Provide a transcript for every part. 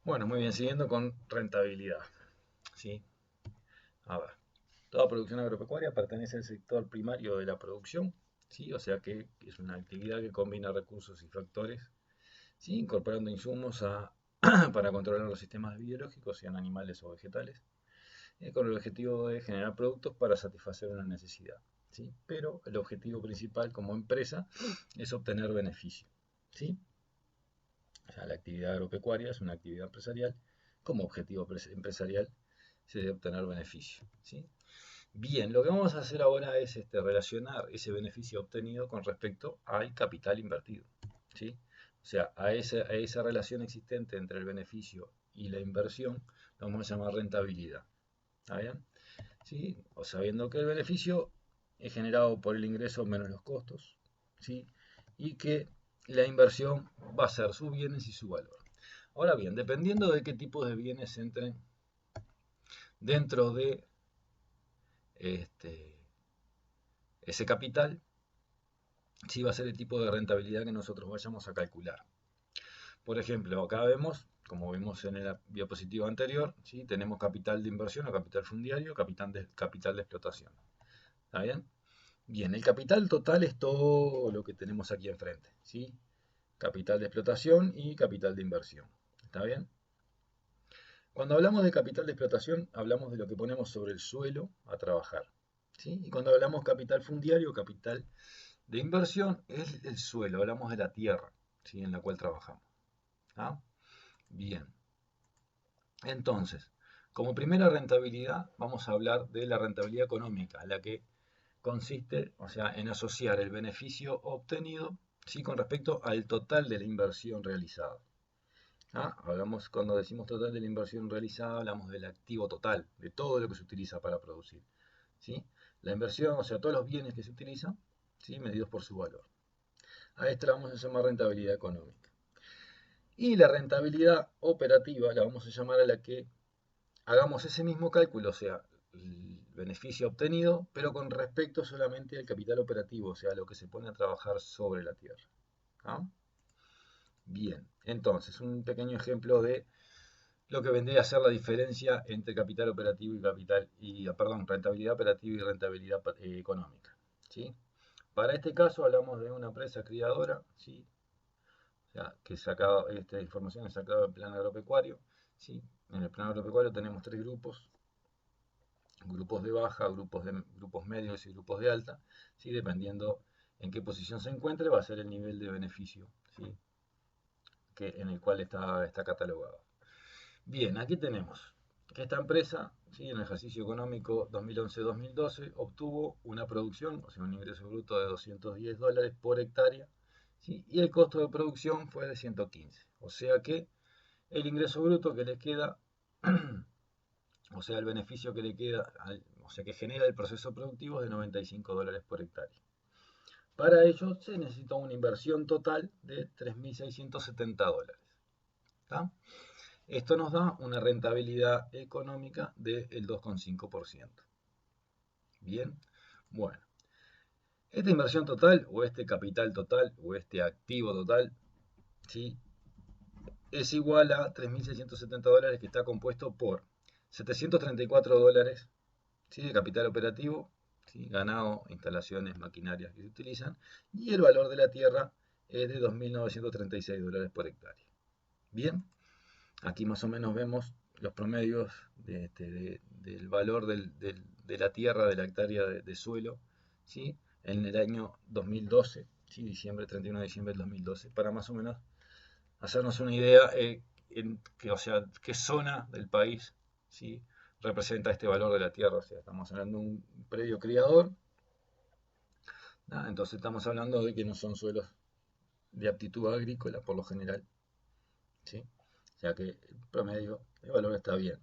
Bueno, muy bien, siguiendo con rentabilidad. ¿Sí? A ver, toda producción agropecuaria pertenece al sector primario de la producción, ¿sí? O sea que es una actividad que combina recursos y factores, ¿sí? Incorporando insumos para controlar los sistemas biológicos, sean animales o vegetales, con el objetivo de generar productos para satisfacer una necesidad, ¿sí? Pero el objetivo principal como empresa es obtener beneficio, ¿sí? O sea, la actividad agropecuaria es una actividad empresarial. Como objetivo empresarial se debe obtener beneficio, ¿sí? Bien, lo que vamos a hacer ahora es relacionar ese beneficio obtenido con respecto al capital invertido, ¿sí? O sea, a esa relación existente entre el beneficio y la inversión, lo vamos a llamar rentabilidad. ¿Está bien? ¿Sí? O sabiendo que el beneficio es generado por el ingreso menos los costos, ¿sí? Y que la inversión va a ser sus bienes y su valor. Ahora bien, dependiendo de qué tipo de bienes entren dentro de este, ese capital, sí va a ser el tipo de rentabilidad que nosotros vayamos a calcular. Por ejemplo, acá vemos, como vimos en la diapositiva anterior, ¿sí? Tenemos capital de inversión o capital fundiario, capital de explotación. ¿Está bien? Bien, el capital total es todo lo que tenemos aquí enfrente, ¿sí? Capital de explotación y capital de inversión. ¿Está bien? Cuando hablamos de capital de explotación, hablamos de lo que ponemos sobre el suelo a trabajar, ¿sí? Y cuando hablamos capital fundiario, capital de inversión, es el suelo, hablamos de la tierra, ¿sí? En la cual trabajamos. ¿Ah? Bien, entonces, como primera rentabilidad, vamos a hablar de la rentabilidad económica, la que consiste, o sea, en asociar el beneficio obtenido, ¿sí? Con respecto al total de la inversión realizada. ¿Ah? Hablamos, cuando decimos total de la inversión realizada, hablamos del activo total, de todo lo que se utiliza para producir, ¿sí? La inversión, o sea, todos los bienes que se utilizan, ¿sí? Medidos por su valor. A esta la vamos a llamar rentabilidad económica. Y la rentabilidad operativa la vamos a llamar a la que hagamos ese mismo cálculo, o sea, el beneficio obtenido, pero con respecto solamente al capital operativo, o sea, lo que se pone a trabajar sobre la tierra. ¿Ah? Bien, entonces, un pequeño ejemplo de lo que vendría a ser la diferencia entre capital operativo perdón, rentabilidad operativa y rentabilidad económica, ¿sí? Para este caso hablamos de una empresa criadora, ¿sí? O sea, que esta información es sacada del plan agropecuario, ¿sí? En el plan agropecuario tenemos tres grupos: grupos de baja, grupos medios y grupos de alta, ¿sí? Dependiendo en qué posición se encuentre, va a ser el nivel de beneficio, ¿sí? En el cual está catalogado. Bien, aquí tenemos que esta empresa, ¿sí? En el ejercicio económico 2011-2012 obtuvo una producción, o sea, un ingreso bruto de $210 por hectárea, ¿sí? Y el costo de producción fue de 115. O sea que el ingreso bruto que le queda, o sea, el beneficio que le queda, o sea, que genera el proceso productivo es de $95 por hectárea. Para ello se necesita una inversión total de $3.670. ¿Tá? Esto nos da una rentabilidad económica del 2,5%. Bien, bueno, esta inversión total o este capital total o este activo total, ¿sí? Es igual a $3.670, que está compuesto por $734, ¿sí? De capital operativo, ¿sí? Ganado, instalaciones, maquinarias que se utilizan, y el valor de la tierra es de $2.936 por hectárea. Bien, aquí más o menos vemos los promedios del valor de la tierra, de la hectárea de suelo, ¿sí? En el año 2012, ¿sí? 31 de diciembre del 2012, para más o menos hacernos una idea o sea, qué zona del país, ¿sí? Representa este valor de la tierra. O sea, estamos hablando de un predio criador, ¿no? Entonces estamos hablando de que no son suelos de aptitud agrícola por lo general, ¿sí? O sea que el promedio, el valor está bien.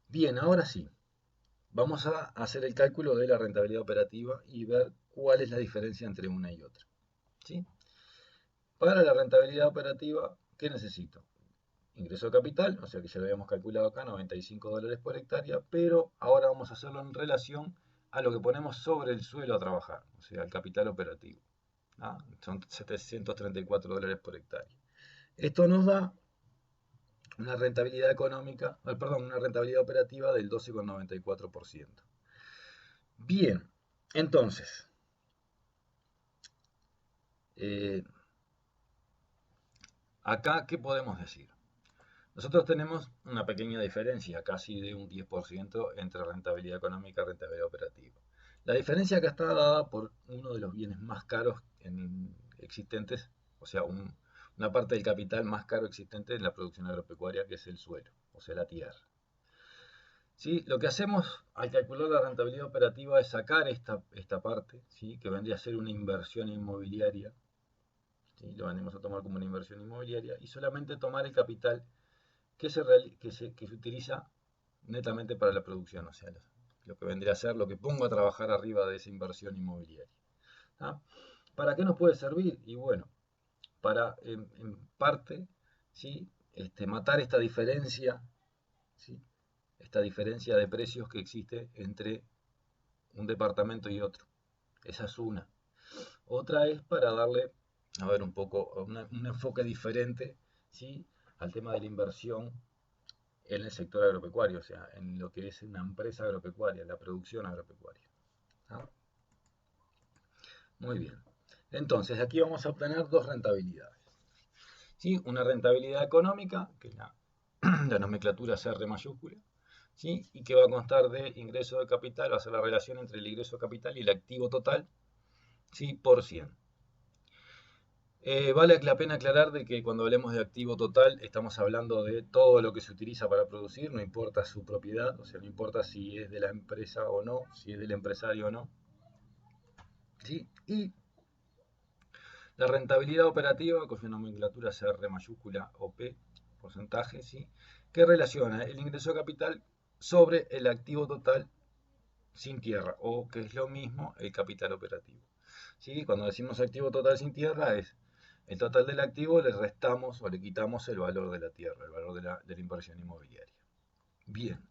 Bien, ahora sí, vamos a hacer el cálculo de la rentabilidad operativa y ver cuál es la diferencia entre una y otra, ¿sí? Para la rentabilidad operativa, ¿qué necesito? Ingreso de capital, o sea que ya lo habíamos calculado acá, $95 por hectárea, pero ahora vamos a hacerlo en relación a lo que ponemos sobre el suelo a trabajar, o sea, el capital operativo. ¿Ah? Son $734 por hectárea. Esto nos da una rentabilidad económica, perdón, una rentabilidad operativa del 12,94%. Bien, entonces, acá, ¿qué podemos decir? Nosotros tenemos una pequeña diferencia, casi de un 10% entre rentabilidad económica y rentabilidad operativa. La diferencia acá está dada por uno de los bienes más caros existentes, o sea, una parte del capital más caro existente en la producción agropecuaria, que es el suelo, o sea, la tierra. ¿Sí? Lo que hacemos al calcular la rentabilidad operativa es sacar esta parte, ¿sí? Que vendría a ser una inversión inmobiliaria, ¿sí? Lo venimos a tomar como una inversión inmobiliaria, y solamente tomar el capital que se utiliza netamente para la producción, o sea, lo que vendría a ser lo que pongo a trabajar arriba de esa inversión inmobiliaria. ¿Ah? ¿Para qué nos puede servir? Y bueno, para en parte, ¿sí? Matar esta diferencia, ¿sí? Esta diferencia de precios que existe entre un departamento y otro. Esa es una. Otra es para darle, a ver, un poco, un enfoque diferente, ¿sí? Al tema de la inversión en el sector agropecuario, o sea, en lo que es una empresa agropecuaria, la producción agropecuaria. ¿Ah? Muy bien. Entonces, aquí vamos a obtener dos rentabilidades. ¿Sí? Una rentabilidad económica, que es la nomenclatura CR mayúscula, ¿sí? Y que va a constar de ingreso de capital, va a ser la relación entre el ingreso de capital y el activo total, ¿sí? Por 100. Vale la pena aclarar de que cuando hablemos de activo total estamos hablando de todo lo que se utiliza para producir, no importa su propiedad, o sea, no importa si es de la empresa o no, si es del empresario o no. ¿Sí? Y la rentabilidad operativa, cuya nomenclatura es R mayúscula o P, porcentaje, ¿sí? Que relaciona el ingreso de capital sobre el activo total sin tierra, o que es lo mismo el capital operativo. ¿Sí? Cuando decimos activo total sin tierra es el total del activo, le restamos o le quitamos el valor de la tierra, el valor de la inversión inmobiliaria. Bien.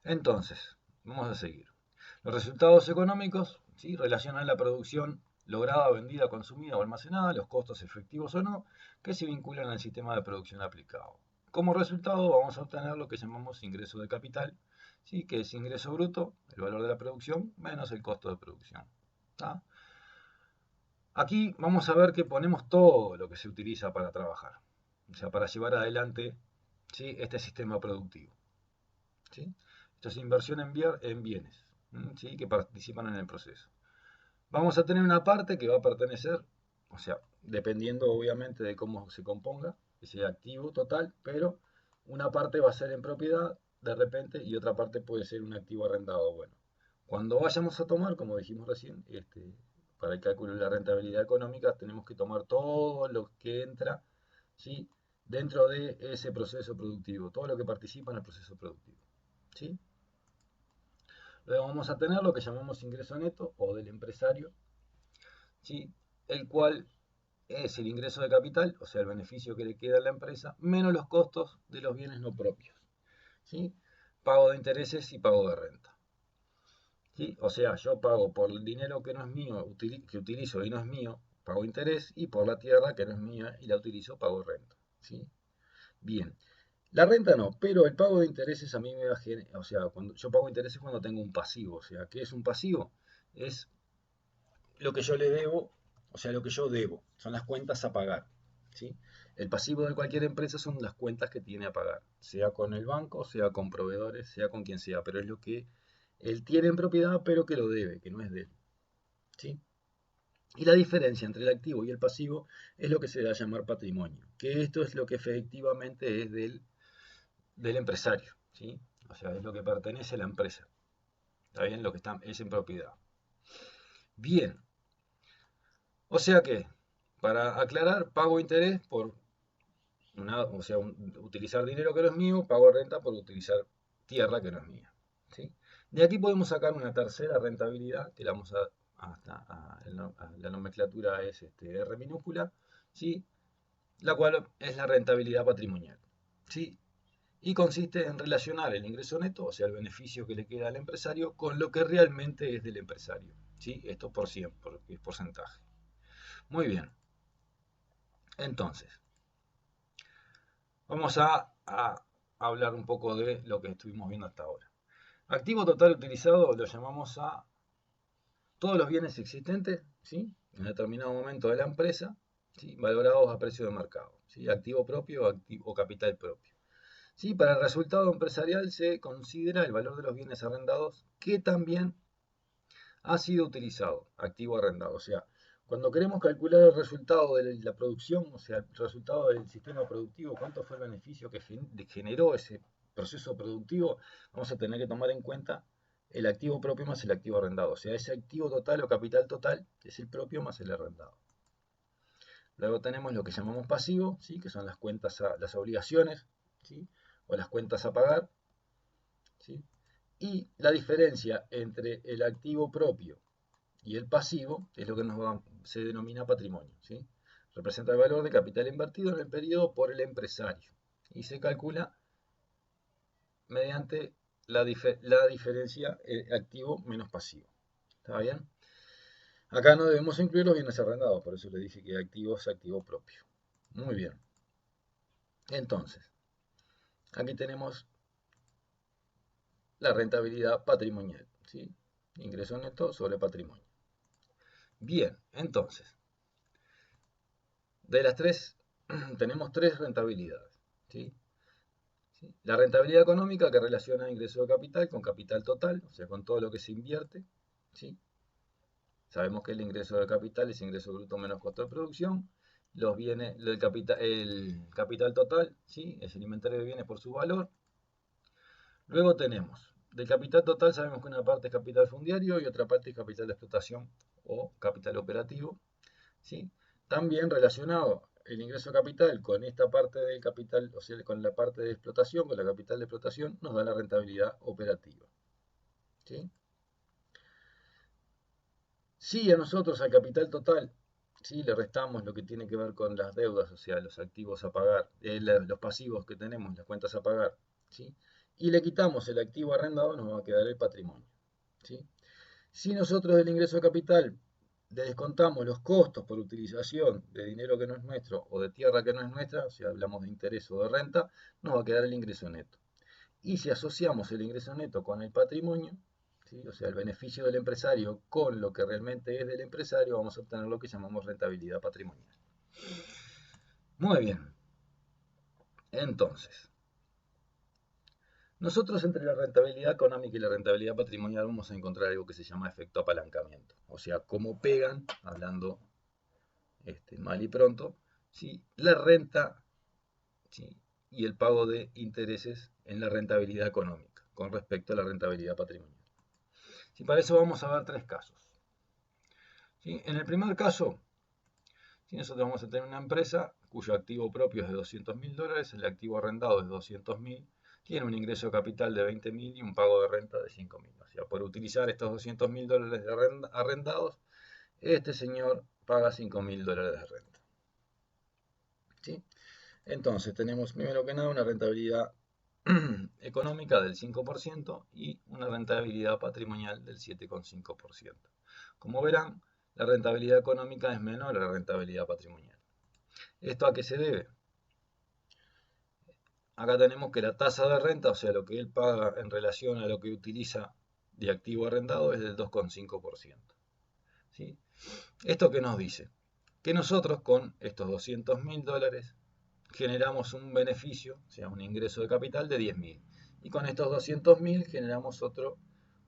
Entonces, vamos a seguir. Los resultados económicos, ¿sí? Relacionan la producción lograda, vendida, consumida o almacenada, los costos efectivos o no, que se vinculan al sistema de producción aplicado. Como resultado vamos a obtener lo que llamamos ingreso de capital, ¿sí? Que es ingreso bruto, el valor de la producción, menos el costo de producción. ¿Tá? Aquí vamos a ver que ponemos todo lo que se utiliza para trabajar, o sea, para llevar adelante, ¿sí? Este sistema productivo. ¿Sí? Esto es inversión en bienes, ¿sí? Que participan en el proceso. Vamos a tener una parte que va a pertenecer, o sea, dependiendo obviamente de cómo se componga ese activo total, pero una parte va a ser en propiedad de repente y otra parte puede ser un activo arrendado. Bueno, cuando vayamos a tomar, como dijimos recién, para el cálculo de la rentabilidad económica tenemos que tomar todo lo que entra, ¿sí? Dentro de ese proceso productivo, todo lo que participa en el proceso productivo. ¿Sí? Luego vamos a tener lo que llamamos ingreso neto o del empresario, ¿sí? El cual es el ingreso de capital, o sea, el beneficio que le queda a la empresa, menos los costos de los bienes no propios, ¿sí? Pago de intereses y pago de renta. ¿Sí? O sea, yo pago por el dinero que no es mío, que utilizo y no es mío, pago interés, y por la tierra que no es mía y la utilizo, pago renta. ¿Sí? Bien. La renta no, pero el pago de intereses a mí me va a generar, o sea, cuando yo pago intereses cuando tengo un pasivo, o sea, ¿qué es un pasivo? Es lo que yo le debo, o sea, lo que yo debo, son las cuentas a pagar, ¿sí? El pasivo de cualquier empresa son las cuentas que tiene a pagar, sea con el banco, sea con proveedores, sea con quien sea, pero es lo que él tiene en propiedad, pero que lo debe, que no es de él, ¿sí? Y la diferencia entre el activo y el pasivo es lo que se da a llamar patrimonio, que esto es lo que efectivamente es del empresario, ¿sí? O sea, es lo que pertenece a la empresa. ¿Está bien? Lo que es en propiedad. Bien. O sea que, para aclarar, pago interés por o sea, utilizar dinero que no es mío, pago renta por utilizar tierra que no es mía. ¿Sí? De aquí podemos sacar una tercera rentabilidad, que la vamos la nomenclatura es R minúscula, ¿sí? La cual es la rentabilidad patrimonial. ¿Sí? Y consiste en relacionar el ingreso neto, o sea, el beneficio que le queda al empresario, con lo que realmente es del empresario. ¿Sí? Esto por 100, porque es porcentaje. Muy bien. Entonces, Vamos a hablar un poco de lo que estuvimos viendo hasta ahora. Activo total utilizado lo llamamos a todos los bienes existentes, ¿sí?, en determinado momento de la empresa, ¿sí?, valorados a precio de mercado, ¿sí?, activo propio o capital propio. ¿Sí? Para el resultado empresarial se considera el valor de los bienes arrendados que también ha sido utilizado, activo arrendado. O sea, cuando queremos calcular el resultado de la producción, o sea, el resultado del sistema productivo, cuánto fue el beneficio que generó ese proceso productivo, vamos a tener que tomar en cuenta el activo propio más el activo arrendado. O sea, ese activo total o capital total es el propio más el arrendado. Luego tenemos lo que llamamos pasivo, ¿sí?, que son las cuentas, las obligaciones, ¿sí?, o las cuentas a pagar, ¿sí? Y la diferencia entre el activo propio y el pasivo es lo que se denomina patrimonio, ¿sí? Representa el valor de capital invertido en el periodo por el empresario y se calcula mediante la diferencia activo menos pasivo. ¿Está bien? Acá no debemos incluir los bienes arrendados, por eso le dije que activo es activo propio. Muy bien. Entonces, aquí tenemos la rentabilidad patrimonial, ¿sí? Ingreso neto sobre patrimonio. Bien, entonces, de las tres, tenemos tres rentabilidades, ¿sí? ¿Sí? La rentabilidad económica, que relaciona ingreso de capital con capital total, o sea, con todo lo que se invierte, ¿sí? Sabemos que el ingreso de capital es ingreso bruto menos costo de producción. Los bienes, el capital total, ¿sí?, es el inventario de bienes por su valor. Luego tenemos, del capital total sabemos que una parte es capital fundiario y otra parte es capital de explotación o capital operativo, ¿sí? También relacionado el ingreso de capital con esta parte del capital, o sea, con la parte de explotación, con la capital de explotación, nos da la rentabilidad operativa, ¿sí? Si a nosotros al capital total, ¿sí?, le restamos lo que tiene que ver con las deudas, o sea, los activos a pagar, los pasivos que tenemos, las cuentas a pagar, ¿sí?, y le quitamos el activo arrendado, nos va a quedar el patrimonio, ¿sí? Si nosotros del ingreso de capital le descontamos los costos por utilización de dinero que no es nuestro o de tierra que no es nuestra, o sea, hablamos de interés o de renta, nos va a quedar el ingreso neto. Y si asociamos el ingreso neto con el patrimonio, ¿sí?, o sea, el beneficio del empresario con lo que realmente es del empresario, vamos a obtener lo que llamamos rentabilidad patrimonial. Muy bien. Entonces, nosotros entre la rentabilidad económica y la rentabilidad patrimonial vamos a encontrar algo que se llama efecto apalancamiento. O sea, cómo pegan, hablando mal y pronto, ¿sí?, la renta, ¿sí?, y el pago de intereses en la rentabilidad económica con respecto a la rentabilidad patrimonial. ¿Sí? Para eso vamos a ver tres casos. ¿Sí? En el primer caso, ¿sí?, nosotros vamos a tener una empresa cuyo activo propio es de $200.000, el activo arrendado es de 200.000, tiene un ingreso de capital de 20.000 y un pago de renta de 5.000. O sea, por utilizar estos $200.000 arrendados, este señor paga $5.000 de renta. ¿Sí? Entonces, tenemos primero que nada una rentabilidad económica del 5% y una rentabilidad patrimonial del 7,5%. Como verán, la rentabilidad económica es menor a la rentabilidad patrimonial. ¿Esto a qué se debe? Acá tenemos que la tasa de renta, o sea, lo que él paga en relación a lo que utiliza de activo arrendado, es del 2,5%. ¿Sí? ¿Esto qué nos dice? Que nosotros con estos $200.000 generamos un beneficio, o sea, un ingreso de capital de 10.000. Y con estos 200.000 generamos otro,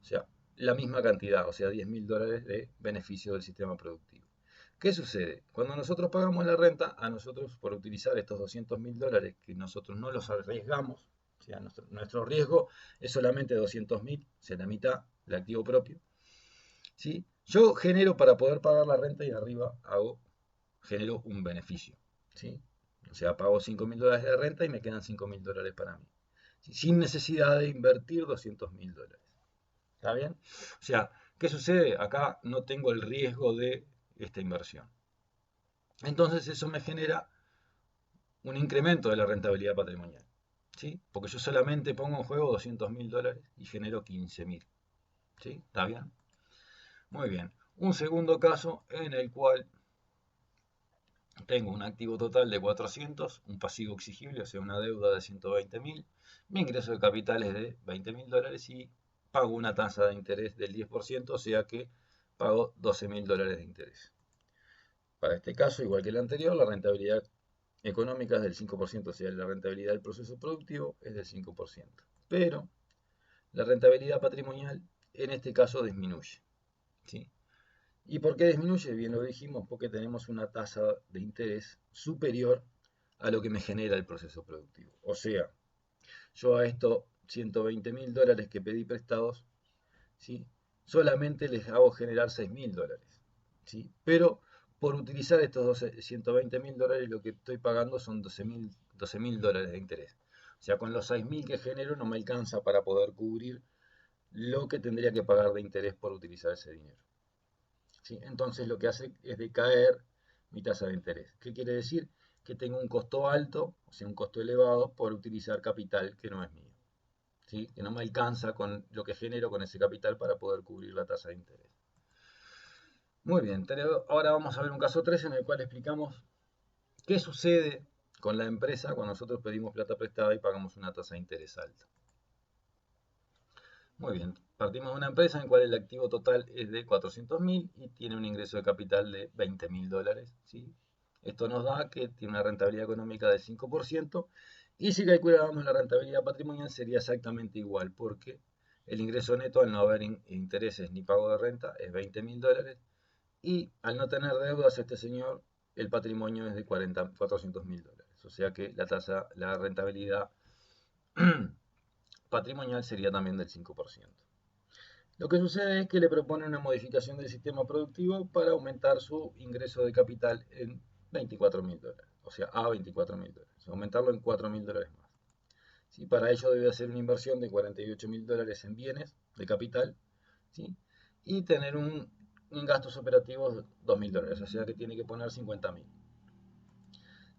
o sea, la misma cantidad, o sea, $10.000 de beneficio del sistema productivo. ¿Qué sucede? Cuando nosotros pagamos la renta, a nosotros por utilizar estos $200.000 que nosotros no los arriesgamos, o sea, nuestro riesgo es solamente 200.000, o sea, la mitad del activo propio, ¿sí? Yo genero para poder pagar la renta y arriba genero un beneficio, ¿sí? O sea, pago $5.000 de renta y me quedan $5.000 para mí, ¿sí?, sin necesidad de invertir $200.000. ¿Está bien? O sea, ¿qué sucede? Acá no tengo el riesgo de esta inversión. Entonces eso me genera un incremento de la rentabilidad patrimonial, ¿sí? Porque yo solamente pongo en juego $200.000 y genero 15.000. ¿Sí? ¿Está bien? Muy bien. Un segundo caso en el cual tengo un activo total de 400, un pasivo exigible, o sea, una deuda de 120.000, mi ingreso de capital es de 20.000 dólares y pago una tasa de interés del 10%, o sea que pago 12.000 dólares de interés. Para este caso, igual que el anterior, la rentabilidad económica es del 5%, o sea, la rentabilidad del proceso productivo es del 5%. Pero la rentabilidad patrimonial en este caso disminuye. ¿Sí? ¿Y por qué disminuye? Bien lo dijimos, porque tenemos una tasa de interés superior a lo que me genera el proceso productivo. O sea, yo a estos 120.000 dólares que pedí prestados, ¿sí? Solamente les hago generar 6.000 dólares. ¿Sí? Pero por utilizar estos 120.000 dólares lo que estoy pagando son 12.000 dólares de interés. O sea, con los 6.000 que genero no me alcanza para poder cubrir lo que tendría que pagar de interés por utilizar ese dinero. ¿Sí? Entonces lo que hace es decaer mi tasa de interés. ¿Qué quiere decir? Que tengo un costo alto, o sea, un costo elevado por utilizar capital que no es mío. ¿Sí? Que no me alcanza con lo que genero con ese capital para poder cubrir la tasa de interés. Muy bien, ahora vamos a ver un caso 3 en el cual explicamos qué sucede con la empresa cuando nosotros pedimos plata prestada y pagamos una tasa de interés alta. Muy bien, partimos de una empresa en la cual el activo total es de 400.000 y tiene un ingreso de capital de 20.000 dólares. ¿Sí? Esto nos da que tiene una rentabilidad económica del 5% y si calculáramos la rentabilidad patrimonial sería exactamente igual porque el ingreso neto al no haber intereses ni pago de renta es 20.000 dólares y al no tener deudas este señor el patrimonio es de 400.000 dólares. O sea que la rentabilidad patrimonial sería también del 5%. Lo que sucede es que le propone una modificación del sistema productivo para aumentar su ingreso de capital en 24.000 dólares, o sea, a 24.000 dólares, aumentarlo en 4.000 dólares más. ¿Sí? Para ello debe hacer una inversión de 48.000 dólares en bienes de capital, ¿sí? Y tener un gastos operativos de 2.000 dólares, o sea que tiene que poner 50.000.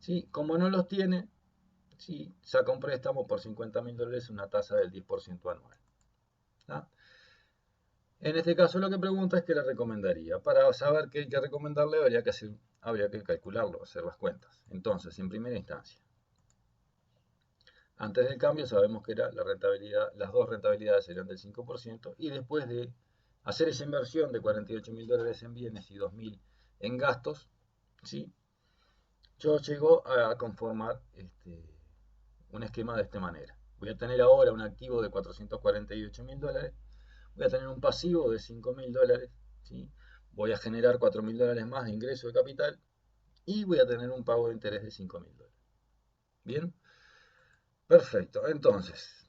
¿Sí? Como no los tiene, ¿sí? Saca un préstamo por 50.000 dólares, una tasa del 10% anual. ¿Ah? En este caso lo que pregunta es qué le recomendaría. Para saber qué hay que recomendarle habría que calcularlo, hacer las cuentas. Entonces, en primera instancia, antes del cambio sabemos que era la rentabilidad, las dos rentabilidades serían del 5% y después de hacer esa inversión de 48.000 dólares en bienes y 2.000 en gastos, ¿sí? Yo llego a conformar un esquema de esta manera. Voy a tener ahora un activo de 448.000 dólares, voy a tener un pasivo de 5.000 dólares, ¿sí? Voy a generar 4.000 dólares más de ingreso de capital y voy a tener un pago de interés de 5.000 dólares. ¿Bien? Perfecto. Entonces,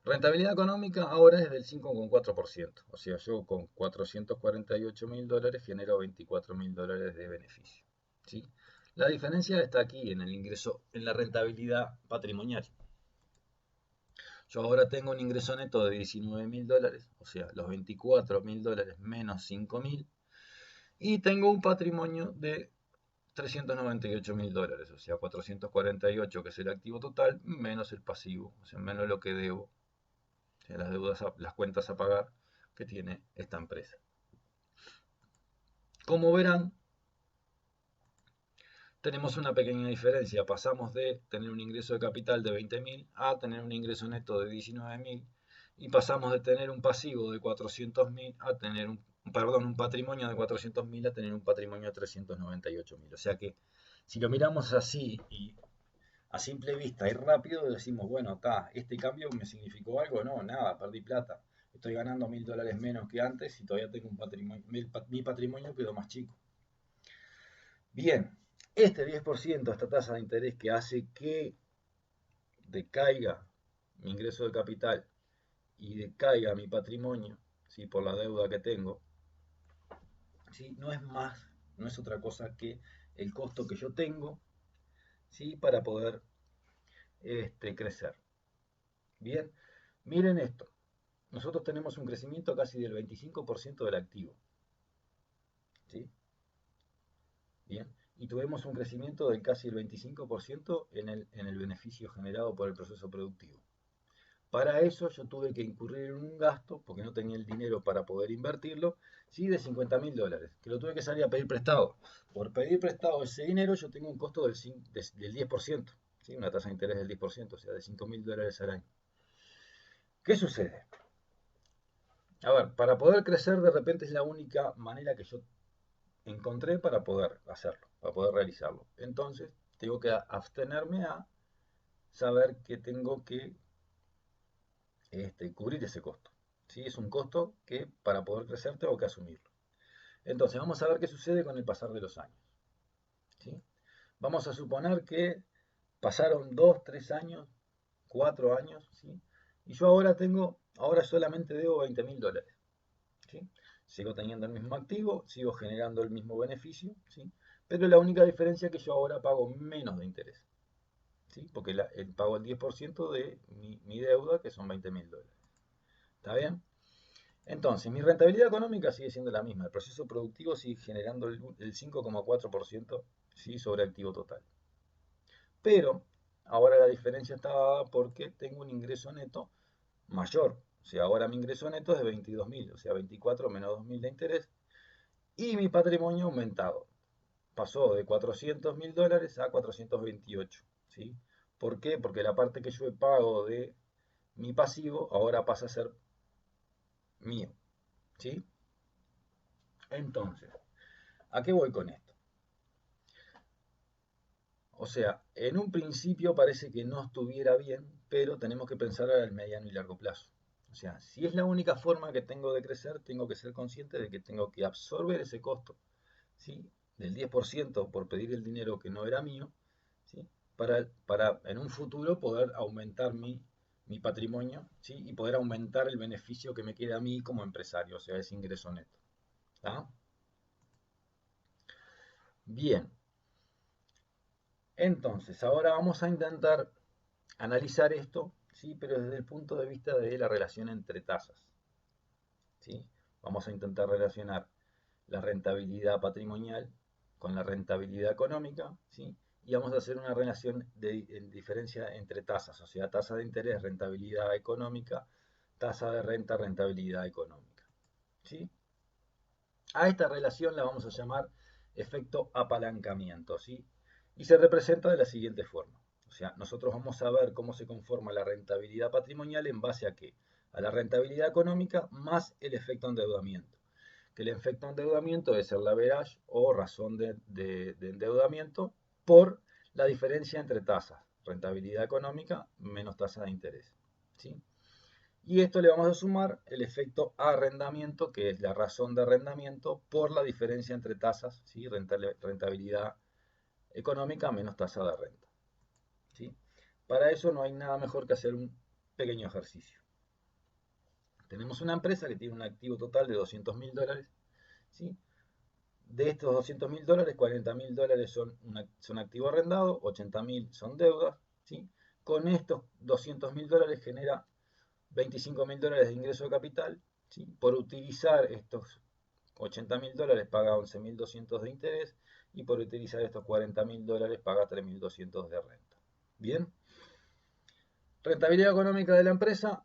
rentabilidad económica ahora es del 5,4%. O sea, yo con 448.000 dólares genero 24.000 dólares de beneficio. ¿Sí? La diferencia está aquí en el ingreso, en la rentabilidad patrimonial. Yo ahora tengo un ingreso neto de 19.000 dólares, o sea, los 24.000 dólares menos 5.000, y tengo un patrimonio de 398.000 dólares, o sea, 448 que es el activo total, menos el pasivo, o sea, menos lo que debo, o sea, las deudas, las cuentas a pagar que tiene esta empresa. Como verán, tenemos una pequeña diferencia. Pasamos de tener un ingreso de capital de 20.000 a tener un ingreso neto de 19.000 y pasamos de tener un pasivo de 400.000 a tener un patrimonio de 400.000 a tener un patrimonio de 398.000. O sea que si lo miramos así y a simple vista y rápido decimos, bueno, acá este cambio me significó algo, no, nada, perdí plata. Estoy ganando 1.000 dólares menos que antes y todavía tengo un patrimonio, mi patrimonio quedó más chico. Bien, este 10%, esta tasa de interés que hace que decaiga mi ingreso de capital y decaiga mi patrimonio, ¿sí? Por la deuda que tengo, ¿sí? No es más, no es otra cosa que el costo que yo tengo, ¿sí? Para poder crecer. Bien, miren esto. Nosotros tenemos un crecimiento casi del 25% del activo. ¿Sí? Bien. Y tuvimos un crecimiento del casi el 25% en el beneficio generado por el proceso productivo. Para eso yo tuve que incurrir en un gasto, porque no tenía el dinero para poder invertirlo, ¿sí? De $50.000, que lo tuve que salir a pedir prestado. Por pedir prestado ese dinero yo tengo un costo del 10%, ¿sí? Una tasa de interés del 10%, o sea, de $5.000 al año. ¿Qué sucede? A ver, para poder crecer de repente es la única manera que yo encontré para poder hacerlo, para poder realizarlo. Entonces, tengo que abstenerme a saber que tengo que cubrir ese costo. ¿Sí? Es un costo que para poder crecer tengo que asumirlo. Entonces, vamos a ver qué sucede con el pasar de los años. ¿Sí? Vamos a suponer que pasaron 2, 3 años, 4 años, ¿sí? Y yo ahora solamente debo $20.000. ¿Sí? Sigo teniendo el mismo activo, sigo generando el mismo beneficio, ¿sí? Pero la única diferencia es que yo ahora pago menos de interés, ¿sí? Porque pago el 10% de mi deuda, que son $20.000. ¿Está bien? Entonces, mi rentabilidad económica sigue siendo la misma. El proceso productivo sigue generando el 5,4%, ¿sí? Sobre activo total. Pero ahora la diferencia está dada porque tengo un ingreso neto mayor. O sea, ahora mi ingreso neto es de 22.000, o sea, 24 menos 2.000 de interés. Y mi patrimonio ha aumentado. Pasó de $400.000 a 428. ¿Sí? ¿Por qué? Porque la parte que yo he pago de mi pasivo ahora pasa a ser mío. ¿Sí? Entonces, ¿a qué voy con esto? O sea, en un principio parece que no estuviera bien, pero tenemos que pensar al mediano y largo plazo. O sea, si es la única forma que tengo de crecer, tengo que ser consciente de que tengo que absorber ese costo, ¿sí? Del 10% por pedir el dinero que no era mío, ¿sí? Para en un futuro poder aumentar mi patrimonio, ¿sí? Y poder aumentar el beneficio que me queda a mí como empresario, o sea, ese ingreso neto. ¿Está? Bien, entonces ahora vamos a intentar analizar esto, ¿sí? Pero desde el punto de vista de la relación entre tasas. ¿Sí? Vamos a intentar relacionar la rentabilidad patrimonial con la rentabilidad económica, ¿sí? Y vamos a hacer una relación en diferencia entre tasas, o sea, tasa de interés, rentabilidad económica, tasa de renta, rentabilidad económica. ¿Sí? A esta relación la vamos a llamar efecto apalancamiento, ¿sí? Y se representa de la siguiente forma. O sea, nosotros vamos a ver cómo se conforma la rentabilidad patrimonial en base a qué? A la rentabilidad económica más el efecto endeudamiento. Que el efecto endeudamiento es el leverage o razón de endeudamiento por la diferencia entre tasas, rentabilidad económica menos tasa de interés. ¿Sí? Y esto le vamos a sumar el efecto arrendamiento, que es la razón de arrendamiento, por la diferencia entre tasas, ¿sí? Rentabilidad económica menos tasa de renta. ¿Sí? Para eso no hay nada mejor que hacer un pequeño ejercicio. Tenemos una empresa que tiene un activo total de $200.000. ¿Sí? De estos $200.000, $40.000 son activo arrendado, 80.000 son deudas. ¿Sí? Con estos $200.000 genera $25.000 de ingreso de capital, ¿sí? Por utilizar estos $80.000 paga 11.200 de interés y por utilizar estos $40.000 paga 3.200 de renta. Bien, rentabilidad económica de la empresa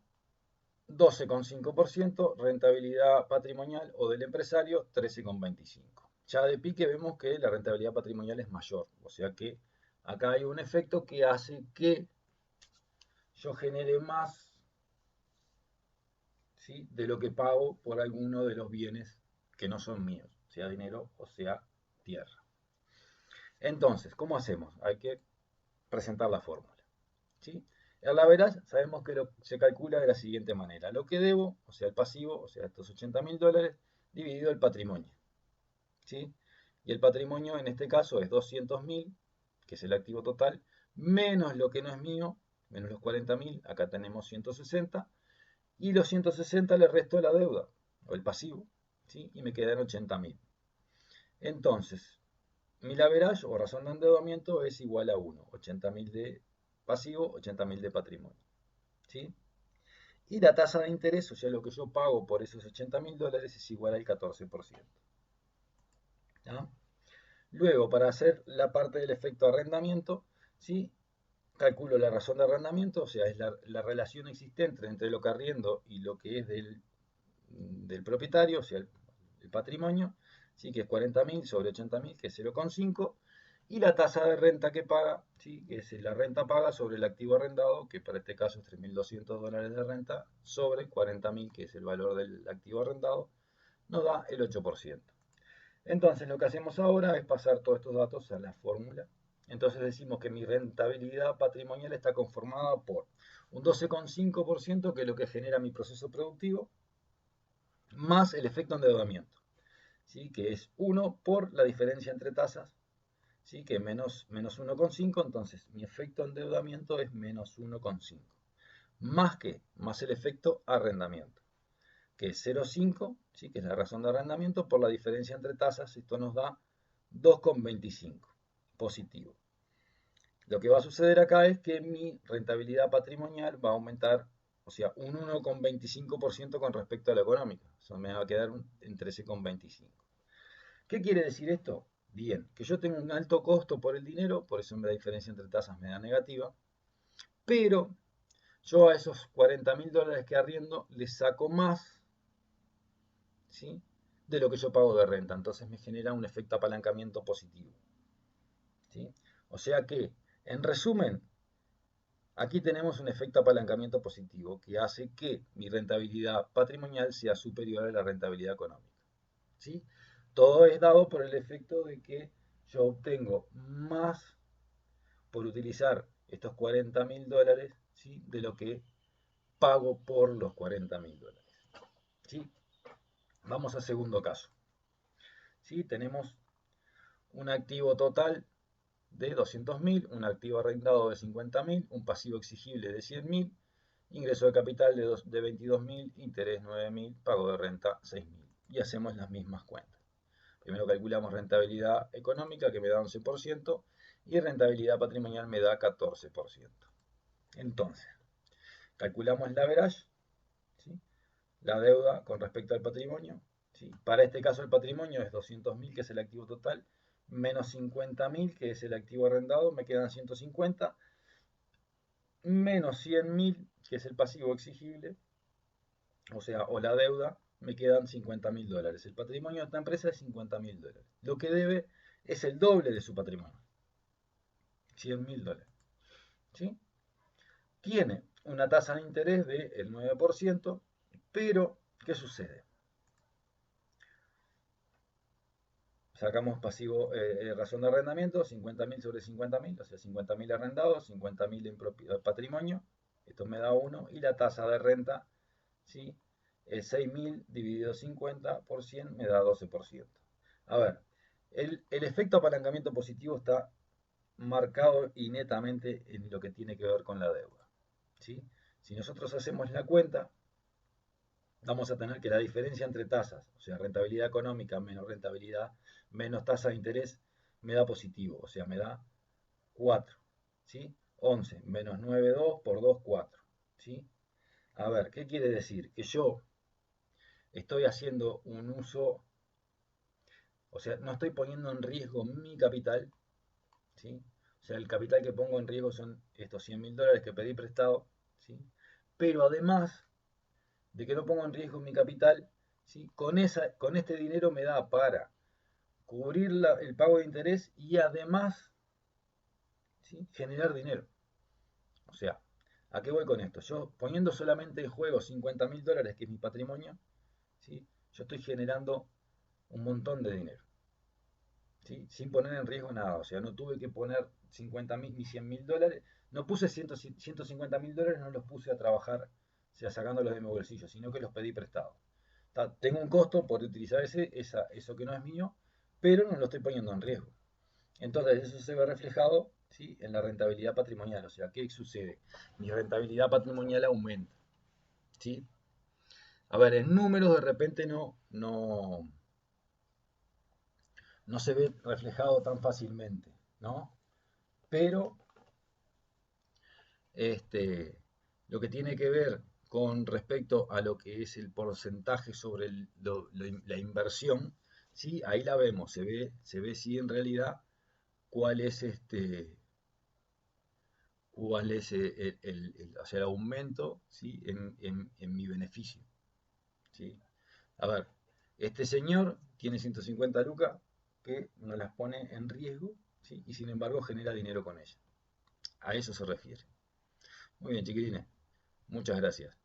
12,5%, rentabilidad patrimonial o del empresario 13,25%. Ya de pique vemos que la rentabilidad patrimonial es mayor, o sea que acá hay un efecto que hace que yo genere más, ¿sí? De lo que pago por alguno de los bienes que no son míos, sea dinero o sea tierra. Entonces, ¿cómo hacemos? Hay que presentar la fórmula. ¿Sí? El average sabemos que se calcula de la siguiente manera. Lo que debo, o sea, el pasivo, o sea, estos $80.000, dividido el patrimonio. ¿Sí? Y el patrimonio en este caso es 200.000, que es el activo total, menos lo que no es mío, menos los 40.000, acá tenemos 160, y los 160 le resto la deuda, o el pasivo, ¿sí? Y me quedan 80.000. Entonces, mi leverage o razón de endeudamiento es igual a 1, 80.000 de pasivo, 80.000 de patrimonio, ¿sí? Y la tasa de interés, o sea, lo que yo pago por esos $80.000 es igual al 14%. ¿Ya? Luego, para hacer la parte del efecto arrendamiento, ¿sí? calculo la razón de arrendamiento, o sea, es la relación existente entre lo que arriendo y lo que es del propietario, o sea, el patrimonio, ¿sí? Que es 40.000 sobre 80.000, que es 0,5, y la tasa de renta que paga, ¿sí? Que es la renta paga sobre el activo arrendado, que para este caso es $3.200 de renta, sobre 40.000, que es el valor del activo arrendado, nos da el 8%. Entonces lo que hacemos ahora es pasar todos estos datos a la fórmula. Entonces decimos que mi rentabilidad patrimonial está conformada por un 12,5%, que es lo que genera mi proceso productivo, más el efecto endeudamiento, ¿sí? Que es 1 por la diferencia entre tasas, ¿sí? Que es menos 1,5, entonces mi efecto endeudamiento es menos 1,5. Más el efecto arrendamiento, que es 0,5, ¿sí? Que es la razón de arrendamiento, por la diferencia entre tasas, esto nos da 2,25 positivo. Lo que va a suceder acá es que mi rentabilidad patrimonial va a aumentar, o sea, un 1,25% con respecto a la económica. Eso me va a quedar en 13,25. ¿Qué quiere decir esto? Bien, que yo tengo un alto costo por el dinero, por eso la diferencia entre tasas me da negativa, pero yo a esos $40.000 que arriendo les saco más, ¿sí? De lo que yo pago de renta. Entonces me genera un efecto apalancamiento positivo, ¿sí? O sea que, en resumen, aquí tenemos un efecto apalancamiento positivo que hace que mi rentabilidad patrimonial sea superior a la rentabilidad económica, ¿sí? Todo es dado por el efecto de que yo obtengo más por utilizar estos $40.000, ¿sí? De lo que pago por los $40.000, ¿sí? Vamos al segundo caso, ¿sí? Tenemos un activo total de 200.000, un activo arrendado de 50.000, un pasivo exigible de 100.000, ingreso de capital de 22.000, interés 9.000, pago de renta 6.000. Y hacemos las mismas cuentas. Primero calculamos rentabilidad económica, que me da 11%, y rentabilidad patrimonial me da 14%. Entonces, calculamos la average, ¿sí? La deuda con respecto al patrimonio, ¿sí? Para este caso el patrimonio es 200.000, que es el activo total, menos 50.000, que es el activo arrendado, me quedan 150, menos 100.000, que es el pasivo exigible, o sea, o la deuda, me quedan $50.000. El patrimonio de esta empresa es $50.000. Lo que debe es el doble de su patrimonio, $100.000, ¿sí? Tiene una tasa de interés del 9%, pero ¿qué sucede? Sacamos pasivo, razón de arrendamiento, 50.000 sobre 50.000, o sea, 50.000 arrendados, 50.000 en patrimonio, esto me da 1, y la tasa de renta, ¿sí? 6.000 dividido 50 por 100 me da 12%. A ver, el efecto apalancamiento positivo está marcado y netamente en lo que tiene que ver con la deuda, ¿sí? Si nosotros hacemos la cuenta, vamos a tener que la diferencia entre tasas, o sea, rentabilidad económica menos rentabilidad, menos tasa de interés, me da positivo, o sea, me da 4, ¿sí? 11 menos 9,2 por 2, 4, ¿sí? A ver, ¿qué quiere decir? Que yo estoy haciendo un uso, o sea, no estoy poniendo en riesgo mi capital, ¿sí? O sea, el capital que pongo en riesgo son estos $100.000 que pedí prestado, ¿sí? Pero además de que no pongo en riesgo mi capital, ¿sí? Con este dinero me da para cubrir el pago de interés y además, ¿sí? Generar dinero. O sea, ¿a qué voy con esto? Yo poniendo solamente en juego $50.000, que es mi patrimonio, ¿sí? Yo estoy generando un montón de dinero, ¿sí? Sin poner en riesgo nada. O sea, no tuve que poner 50.000 ni $100.000. No puse $150.000, no los puse a trabajar, o sea, sacándolos de mi bolsillo, sino que los pedí prestados. Tengo un costo por utilizar eso que no es mío, pero no lo estoy poniendo en riesgo. Entonces eso se ve reflejado, ¿sí? En la rentabilidad patrimonial. O sea, ¿qué sucede? Mi rentabilidad patrimonial aumenta, ¿sí? A ver, en números de repente no se ve reflejado tan fácilmente, ¿no? Pero lo que tiene que ver con respecto a lo que es el porcentaje sobre la inversión, ¿sí? Ahí la vemos, se ve si en realidad cuál es cuál es o sea, el aumento, ¿sí? en mi beneficio, ¿sí? A ver, este señor tiene 150 lucas que no las pone en riesgo, ¿sí? Y sin embargo genera dinero con ella. A eso se refiere. Muy bien, chiquilines. Muchas gracias.